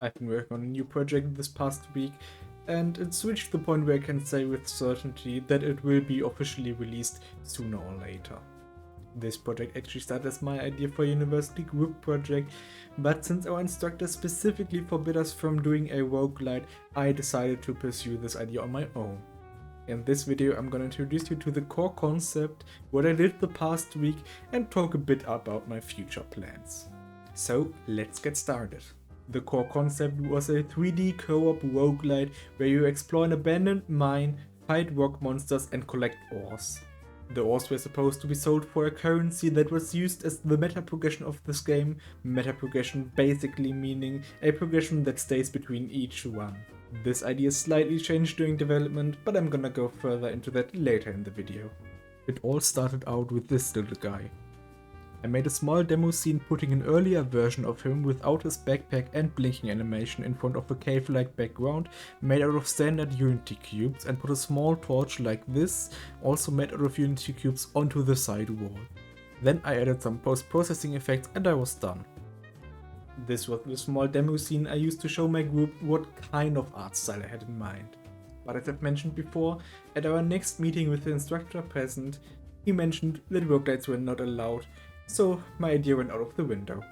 I've been working on a new project this past week, and it's reached the point where I can say with certainty that it will be officially released sooner or later. This project actually started as my idea for a university group project, but since our instructor specifically forbid us from doing a roguelite, I decided to pursue this idea on my own. In this video I'm gonna introduce you to the core concept, what I did the past week, and talk a bit about my future plans. So let's get started. The core concept was a 3D co-op roguelite where you explore an abandoned mine, fight rock monsters and collect ores. The ores were supposed to be sold for a currency that was used as the meta progression of this game, meta progression basically meaning a progression that stays between each run. This idea slightly changed during development, but I'm gonna go further into that later in the video. It all started out with this little guy. I made a small demo scene putting an earlier version of him without his backpack and blinking animation in front of a cave-like background made out of standard Unity cubes, and put a small torch like this, also made out of Unity cubes, onto the side wall. Then I added some post-processing effects and I was done. This was the small demo scene I used to show my group what kind of art style I had in mind. But as I've mentioned before, at our next meeting with the instructor present, he mentioned that roguelites were not allowed, so my idea went out of the window.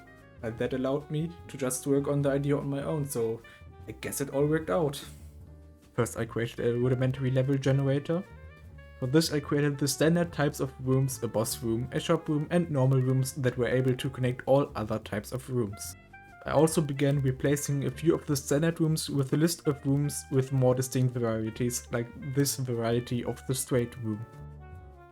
And that allowed me to just work on the idea on my own, so I guess it all worked out. First I created a rudimentary level generator. For this I created the standard types of rooms, a boss room, a shop room and normal rooms that were able to connect all other types of rooms. I also began replacing a few of the standard rooms with a list of rooms with more distinct varieties, like this variety of the straight room.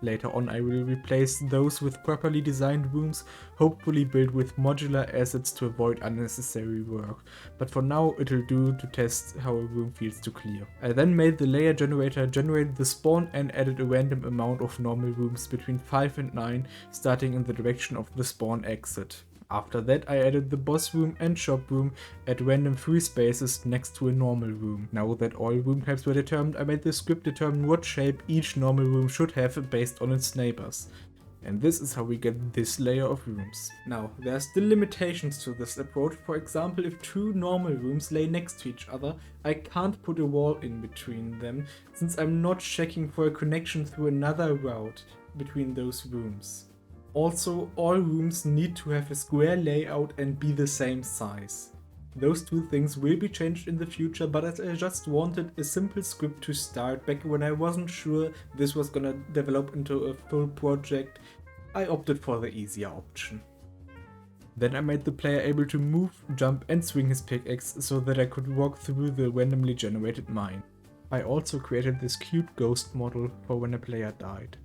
Later on I will replace those with properly designed rooms, hopefully built with modular assets to avoid unnecessary work, but for now it'll do to test how a room feels to clear. I then made the layer generator generate the spawn and added a random amount of normal rooms between 5 and 9, starting in the direction of the spawn exit. After that I added the boss room and shop room at random free spaces next to a normal room. Now that all room types were determined, I made the script determine what shape each normal room should have based on its neighbors. And this is how we get this layer of rooms. Now, there are still limitations to this approach. For example, if two normal rooms lay next to each other, I can't put a wall in between them, since I'm not checking for a connection through another route between those rooms. Also, all rooms need to have a square layout and be the same size. Those two things will be changed in the future, but as I just wanted a simple script to start back when I wasn't sure this was gonna develop into a full project, I opted for the easier option. Then I made the player able to move, jump and swing his pickaxe so that I could walk through the randomly generated mine. I also created this cute ghost model for when a player died.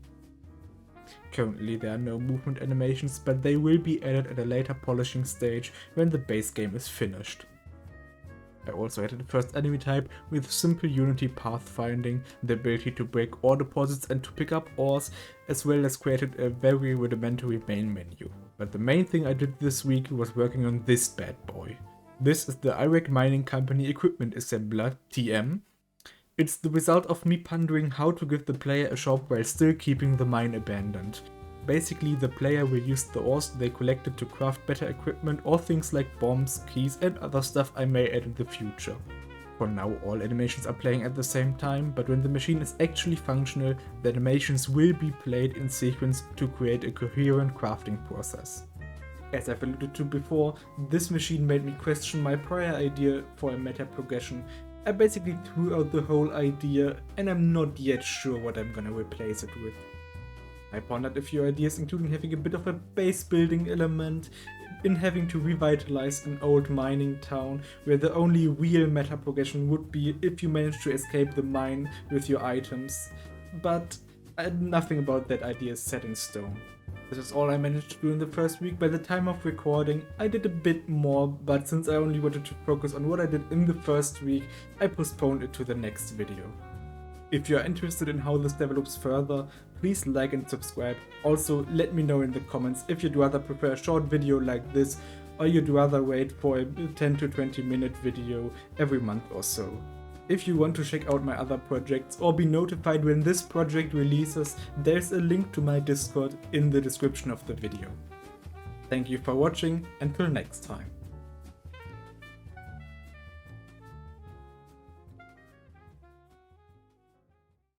Currently there are no movement animations, but they will be added at a later polishing stage when the base game is finished. I also added the first enemy type with simple Unity pathfinding, the ability to break ore deposits and to pick up ores, as well as created a very rudimentary main menu. But the main thing I did this week was working on this bad boy. This is the Alrek mining company equipment assembler, TM. It's the result of me pondering how to give the player a shop while still keeping the mine abandoned. Basically, the player will use the ores they collected to craft better equipment or things like bombs, keys and other stuff I may add in the future. For now, all animations are playing at the same time, but when the machine is actually functional, the animations will be played in sequence to create a coherent crafting process. As I've alluded to before, this machine made me question my prior idea for a meta progression. I basically threw out the whole idea and I'm not yet sure what I'm gonna replace it with. I pondered a few ideas, including having a bit of a base building element, in having to revitalize an old mining town where the only real meta progression would be if you manage to escape the mine with your items, but nothing about that idea is set in stone. This is all I managed to do in the first week. By the time of recording, I did a bit more, but since I only wanted to focus on what I did in the first week, I postponed it to the next video. If you are interested in how this develops further, please like and subscribe. Also, let me know in the comments if you'd rather prefer a short video like this, or you'd rather wait for a 10 to 20 minute video every month or so. If you want to check out my other projects or be notified when this project releases, there's a link to my Discord in the description of the video. Thank you for watching, until next time.